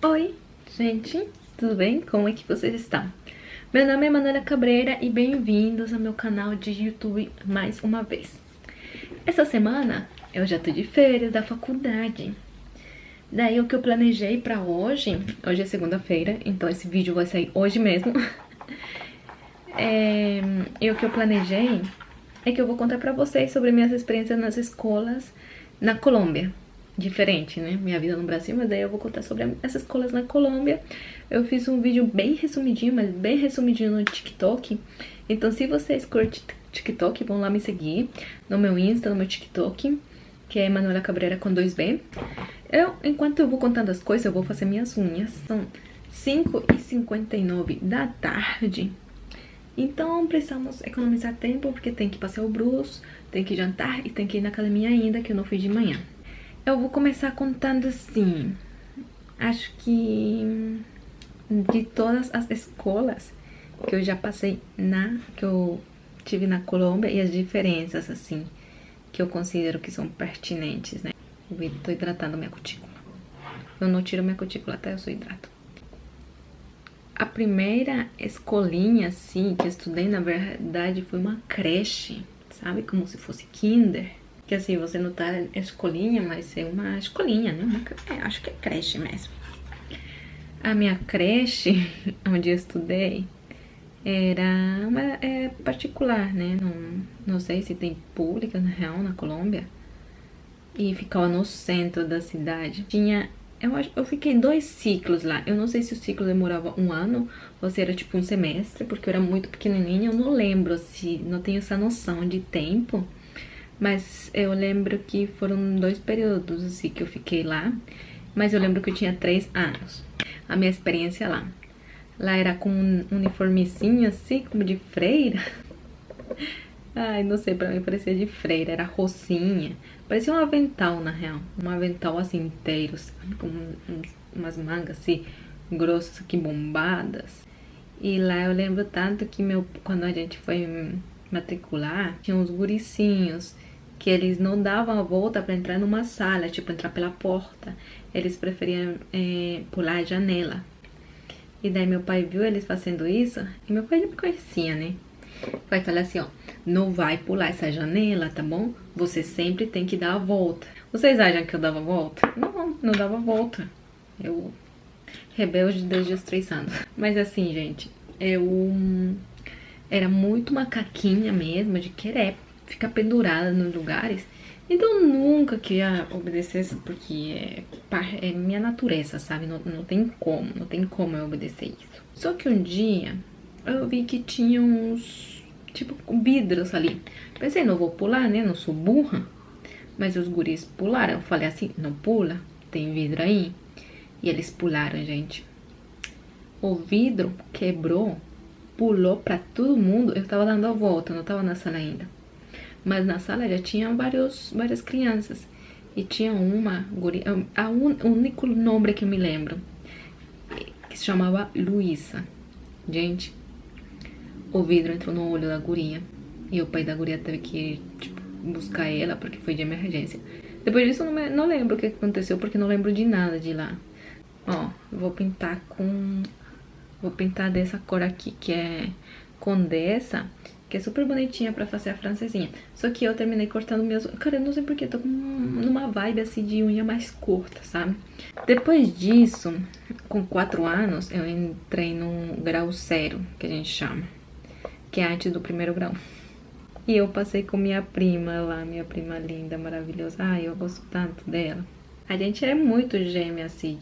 Oi, gente, tudo bem? Como é que vocês estão? Meu nome é Manuela Cabreira e bem-vindos ao meu canal de YouTube mais uma vez. Essa semana eu já tô de férias da faculdade. Daí o que eu planejei pra hoje é segunda-feira, então esse vídeo vai sair hoje mesmo. E o que eu planejei é que eu vou contar pra vocês sobre minhas experiências nas escolas na Colômbia. Diferente, né? Minha vida no Brasil, mas daí eu vou contar sobre essas escolas na Colômbia. Eu fiz um vídeo bem resumidinho, mas bem resumidinho no TikTok. Então se vocês curtem TikTok, vão lá me seguir no meu Insta, no meu TikTok, que é Manuela Cabreira com 2B. Enquanto eu vou contando as coisas, eu vou fazer minhas unhas. São 5h59 da tarde. Então precisamos economizar tempo, porque tem que passar o bruxo, tem que jantar e tem que ir na academia ainda, que eu não fui de manhã. Eu vou começar contando assim, acho que de todas as escolas que eu já passei que eu tive na Colômbia e as diferenças assim, que eu considero que são pertinentes, né? Eu tô hidratando minha cutícula. Eu não tiro minha cutícula até eu só hidrato. A primeira escolinha, assim, que eu estudei, na verdade, foi uma creche, sabe? Como se fosse kinder. Que assim, você não tá escolinha, mas é uma escolinha, né? Acho que é creche mesmo. A minha creche, onde eu estudei, era particular, né? Não sei se tem pública, na real, na Colômbia. E ficava no centro da cidade. Eu fiquei 2 ciclos lá. Eu não sei se o ciclo demorava 1 ano ou se era tipo um semestre, porque eu era muito pequenininha. Eu não lembro, não tenho essa noção de tempo. Mas eu lembro que foram 2 períodos assim que eu fiquei lá. Mas eu lembro que eu tinha 3 anos. A minha experiência lá. Lá era com um uniformezinho assim, como de freira. Ai, não sei, pra mim parecia de freira, era rocinha. Parecia um avental, na real. Um avental assim inteiro, sabe? Com umas mangas assim, grossas aqui, bombadas. E lá eu lembro tanto que quando a gente foi matricular, tinha uns guricinhos que eles não davam a volta pra entrar numa sala, tipo, entrar pela porta. Eles preferiam pular a janela. E daí meu pai viu eles fazendo isso, e meu pai já me conhecia, né? Vai falar assim, ó, não vai pular essa janela, tá bom? Você sempre tem que dar a volta. Vocês acham que eu dava a volta? Não dava a volta. Eu, rebelde desde os 3 anos. Mas assim, gente, eu era muito macaquinha mesmo, de querer ficar pendurada nos lugares. Então eu nunca queria obedecer, porque é minha natureza, sabe? Não tem como eu obedecer isso. Só que um dia eu vi que tinha uns, tipo, vidros ali. Pensei, não vou pular, né? Não sou burra. Mas os guris pularam. Eu falei assim, não pula, tem vidro aí. E eles pularam, gente. O vidro quebrou, pulou pra todo mundo. Eu tava dando a volta, não tava na sala ainda. Mas na sala já tinha várias crianças. E tinha uma guria, o único nome que eu me lembro, que se chamava Luísa. Gente, o vidro entrou no olho da guria. E o pai da guria teve que, tipo, buscar ela, porque foi de emergência. Depois disso eu não lembro o que aconteceu, porque não lembro de nada de lá. Ó, vou pintar dessa cor aqui, que é Condessa, que é super bonitinha pra fazer a francesinha. Só que eu terminei cortando meus... Cara, eu não sei porque, eu tô numa vibe assim de unha mais curta, sabe? Depois disso, com 4 anos, eu entrei num grau 0, que a gente chama, que é antes do 1º grau. E eu passei com minha prima lá, minha prima linda, maravilhosa. Ai, eu gosto tanto dela. A gente é muito gêmea, assim,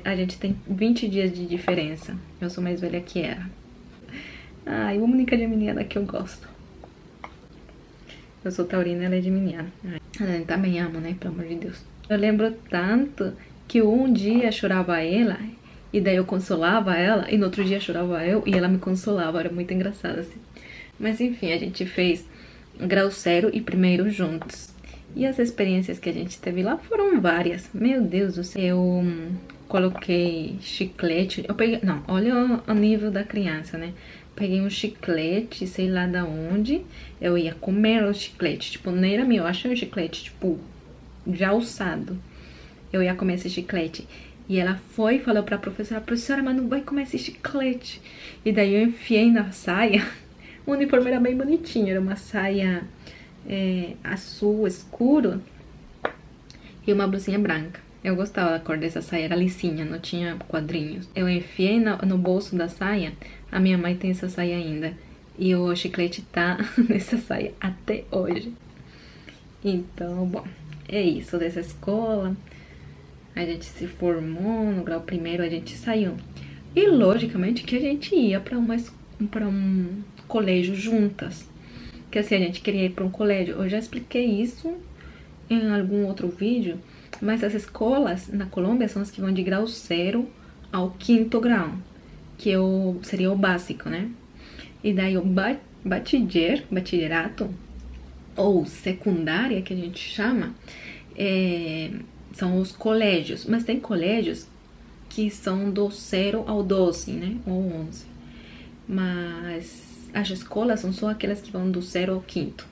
a gente tem 20 dias de diferença. Eu sou mais velha que ela. Ai, a única geminiana que eu gosto. Eu sou taurina, ela é geminiana. Eu também amo, né? Pelo amor de Deus. Eu lembro tanto que um dia chorava ela, e daí eu consolava ela, e no outro dia chorava eu, e ela me consolava. Era muito engraçado, assim. Mas enfim, a gente fez grau 0 e 1º juntos. E as experiências que a gente teve lá foram várias. Meu Deus do céu. Eu coloquei chiclete. Não, olha o nível da criança, né? Peguei um chiclete, sei lá da onde. Eu ia comer o chiclete. Tipo, não era meu. Eu achei um chiclete, tipo, já alçado. Eu ia comer esse chiclete. E ela foi e falou pra professora, mas não vai comer esse chiclete. E daí eu enfiei na saia. O uniforme era bem bonitinho, era uma saia azul escuro e uma blusinha branca. Eu gostava da cor dessa saia, era lisinha, não tinha quadrinhos. Eu enfiei no bolso da saia, a minha mãe tem essa saia ainda. E o chiclete tá nessa saia até hoje. Então, bom, é isso dessa escola. A gente se formou no grau primeiro, a gente saiu. E logicamente que a gente ia para um colégio juntas. Que assim, a gente queria ir para um colégio. Eu já expliquei isso em algum outro vídeo. Mas as escolas na Colômbia são as que vão de grau 0 ao 5º grau. Que seria o básico, né? E daí o bachillerato, ou secundária, que a gente chama, são os colégios. Mas tem colégios que são do 0 ao 12, né? Ou 11. Mas as escolas são só aquelas que vão do 0 ao 5º.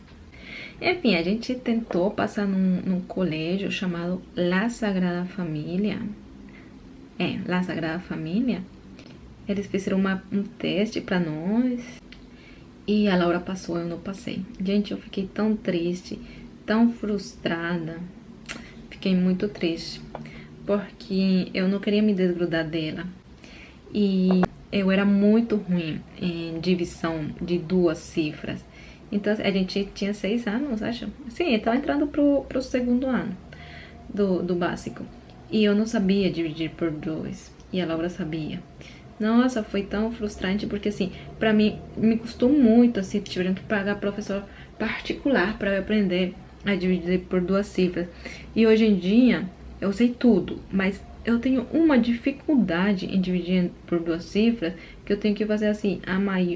Enfim, a gente tentou passar num colégio chamado La Sagrada Família. La Sagrada Família. Eles fizeram um teste pra nós. E a Laura passou, eu não passei. Gente, eu fiquei tão triste, tão frustrada. Fiquei muito triste. Porque eu não queria me desgrudar dela. E eu era muito ruim em divisão de 2 cifras. Então, a gente tinha 6 anos, acho. Sim, eu tava entrando pro 2º ano do básico. E eu não sabia dividir por 2. E a Laura sabia. Nossa, foi tão frustrante, porque assim, pra mim, me custou muito, assim, tiveram que pagar professor particular pra eu aprender a dividir por 2 cifras. E hoje em dia, eu sei tudo, mas eu tenho uma dificuldade em dividir por 2 cifras, que eu tenho que fazer assim,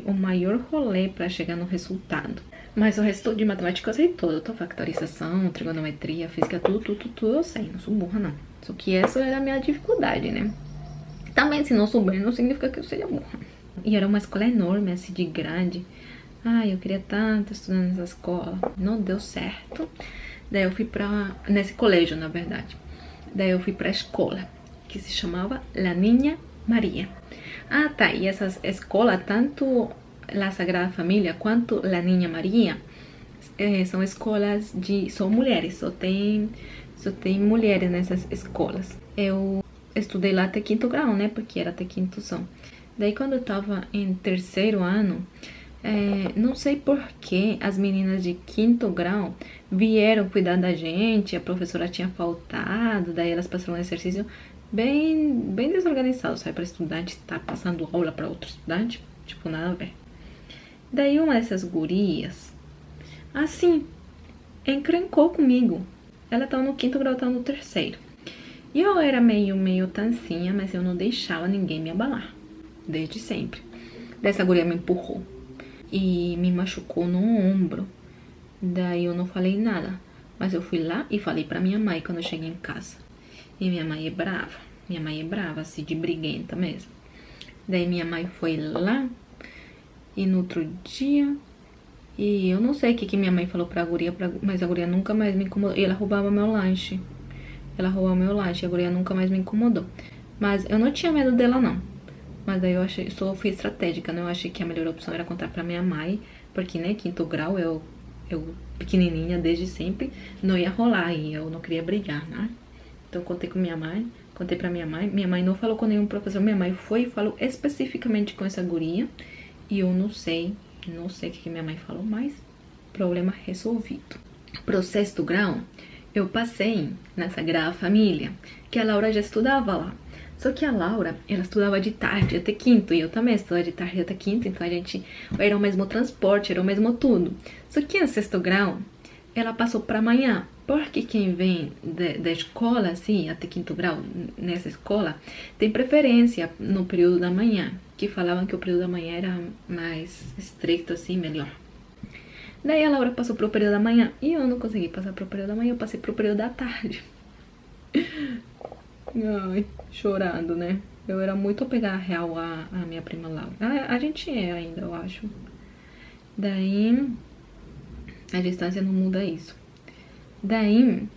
o maior rolê pra chegar no resultado. Mas o resto de matemática eu sei tudo, factorização, trigonometria, física, tudo eu sei, não sou burra não. Só que essa era a minha dificuldade, né? Também, se não souber, não significa que eu seja burra. E era uma escola enorme, assim, de grande. Ai, eu queria tanto estudar nessa escola. Não deu certo. Daí eu fui nesse colégio, na verdade. Daí eu fui pra escola, que se chamava La Niña María. Ah, tá. E essas escolas, tanto La Sagrada Família quanto La Niña María, são escolas são mulheres. Só tem mulheres nessas escolas. Eu estudei lá até 5º grau, né? Porque era até 5º são. Daí quando eu tava em 3º ano, não sei por que as meninas de 5º grau vieram cuidar da gente, a professora tinha faltado, daí elas passaram um exercício bem desorganizado, sabe? Para estudante estar passando aula para outro estudante, tipo, nada a ver. Daí uma dessas gurias, assim, encrencou comigo. Ela tava no 5º grau, eu tava no 3º. E eu era meio tancinha, mas eu não deixava ninguém me abalar, desde sempre. Dessa guria me empurrou e me machucou no ombro. Daí eu não falei nada, mas eu fui lá e falei pra minha mãe quando eu cheguei em casa. E minha mãe é brava, assim, de briguenta mesmo. Daí minha mãe foi lá e no outro dia, e eu não sei o que minha mãe falou pra guria, mas a guria nunca mais me incomodou. E ela roubava meu lanche. A guria nunca mais me incomodou. Mas eu não tinha medo dela, não. Mas daí eu fui estratégica, né? Eu achei que a melhor opção era contar pra minha mãe, porque, né, 5º grau, eu pequenininha desde sempre, não ia rolar e eu não queria brigar, né? Então contei pra minha mãe não falou com nenhum professor, minha mãe foi e falou especificamente com essa guria, e eu não sei o que minha mãe falou, mas problema resolvido. Pro 6º grau, eu passei na Sagrada Família, que a Laura já estudava lá. Só que a Laura, ela estudava de tarde até 5º, e eu também estudava de tarde até 5º, então a gente era o mesmo transporte, era o mesmo tudo. Só que no 6º grau, ela passou para manhã, porque quem vem da escola, assim, até 5º grau, nessa escola, tem preferência no período da manhã, que falavam que o período da manhã era mais estricto, assim, melhor. Daí a Laura passou pro período da manhã, e eu não consegui passar pro período da manhã, eu passei pro período da tarde. Ai, chorando, né? Eu era muito pegar real a minha prima Laura. A gente é ainda, eu acho. Daí, a distância não muda isso. Daí,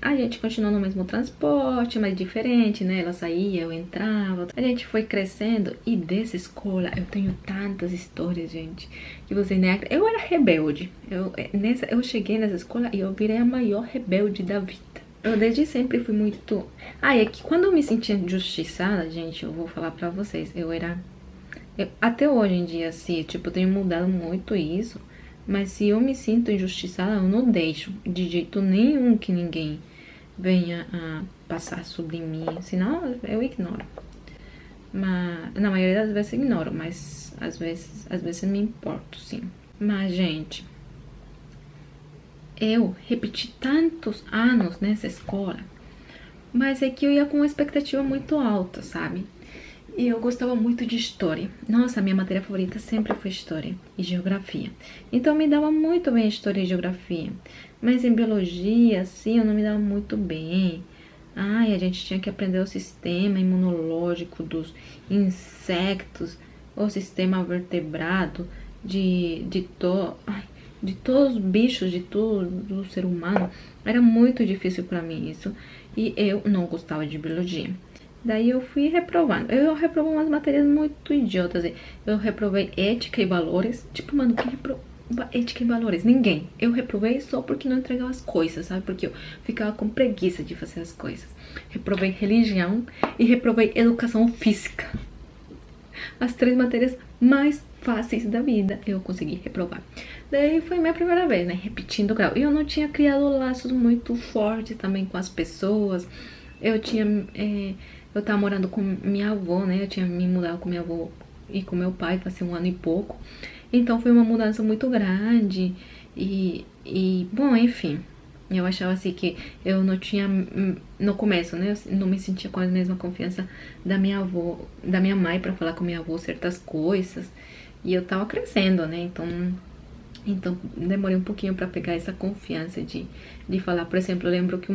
A gente continuou no mesmo transporte, mas diferente, né? Ela saía, eu entrava. A gente foi crescendo e dessa escola eu tenho tantas histórias, gente, que você nem... Eu era rebelde. Eu cheguei nessa escola e eu virei a maior rebelde da vida. Eu desde sempre fui muito... é que quando eu me sentia injustiçada, gente, eu vou falar pra vocês, até hoje em dia, assim, tipo, eu tenho mudado muito isso. Mas se eu me sinto injustiçada, eu não deixo de jeito nenhum que ninguém venha a passar sobre mim. Senão eu ignoro. Mas na maioria das vezes eu ignoro, mas às vezes me importo, sim. Mas, gente, eu repeti tantos anos nessa escola, mas é que eu ia com uma expectativa muito alta, sabe? E eu gostava muito de história. Nossa, minha matéria favorita sempre foi história e geografia. Então me dava muito bem história e geografia. Mas em biologia, assim, eu não me dava muito bem. A gente tinha que aprender o sistema imunológico dos insetos, o sistema vertebrado de todos os bichos, de todo o ser humano. Era muito difícil para mim isso. E eu não gostava de biologia. Daí eu fui reprovando. Eu reprovo umas matérias muito idiotas. Eu reprovei ética e valores. Tipo, mano, quem reprova ética e valores? Ninguém. Eu reprovei só porque não entregava as coisas, sabe? Porque eu ficava com preguiça de fazer as coisas. Reprovei religião e reprovei educação física. As 3 matérias mais fáceis da vida eu consegui reprovar. Daí foi minha primeira vez, né? Repetindo o grau. E eu não tinha criado laços muito fortes também com as pessoas. Eu tava morando com minha avó, né? Eu tinha me mudado com minha avó e com meu pai faz 1 ano e pouco. Então foi uma mudança muito grande. Bom, enfim. Eu achava assim que eu não tinha... No começo, né? Eu não me sentia com a mesma confiança da minha avó, da minha mãe pra falar com minha avó certas coisas. E eu tava crescendo, né? Então demorei um pouquinho pra pegar essa confiança de falar. Por exemplo, eu lembro que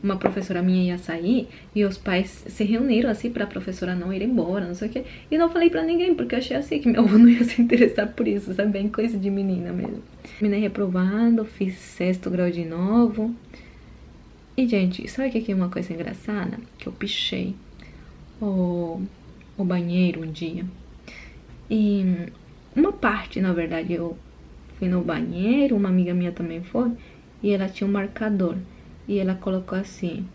uma professora minha ia sair e os pais se reuniram assim pra professora não ir embora, não sei o que. E não falei pra ninguém, porque eu achei assim que meu avô não ia se interessar por isso, sabe? Bem coisa de menina mesmo. Terminei reprovando, fiz 6º grau de novo. E, gente, sabe o que é uma coisa engraçada? Que eu pichei o banheiro um dia. E uma parte, na verdade, eu fui no banheiro, uma amiga minha também foi, e ela tinha um marcador. E ela colocou assim,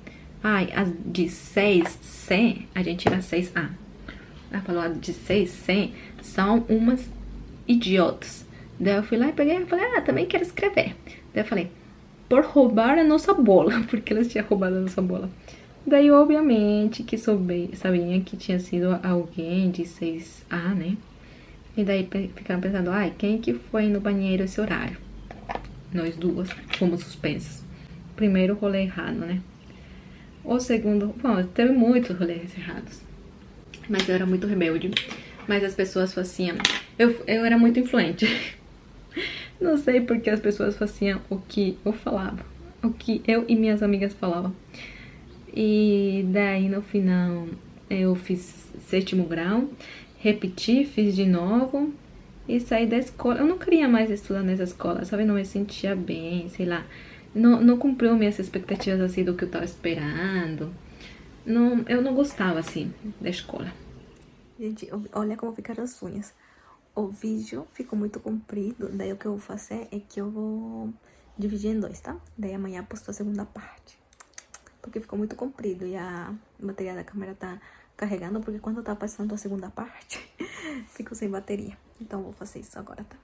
as de 6C, a gente tira 6A. Ela falou, as de 6C são umas idiotas. Daí eu fui lá e peguei e falei, também quero escrever. Daí eu falei, por roubar a nossa bola, porque elas tinham roubado a nossa bola. Daí, obviamente, que sabia que tinha sido alguém de 6A, né? E daí ficaram pensando, quem que foi no banheiro esse horário? Nós duas fomos suspensas. Primeiro rolê errado, né? O segundo... Bom, teve muitos rolês errados. Mas eu era muito rebelde. Mas as pessoas faziam... Eu era muito influente. Não sei porque as pessoas faziam o que eu falava. O que eu e minhas amigas falavam. E daí, no final, eu fiz 7º grau. Repeti, fiz de novo. E saí da escola. Eu não queria mais estudar nessa escola, sabe? Não me sentia bem, sei lá. Não cumpriu minhas expectativas, assim, do que eu tava esperando. Eu não gostava, assim, da escola. Gente, olha como ficaram as unhas. O vídeo ficou muito comprido. Daí o que eu vou fazer é que eu vou dividir em 2, tá? Daí amanhã eu posto a segunda parte. Porque ficou muito comprido e a bateria da câmera tá carregando. Porque quando eu tava passando a segunda parte, ficou sem bateria. Então eu vou fazer isso agora, tá?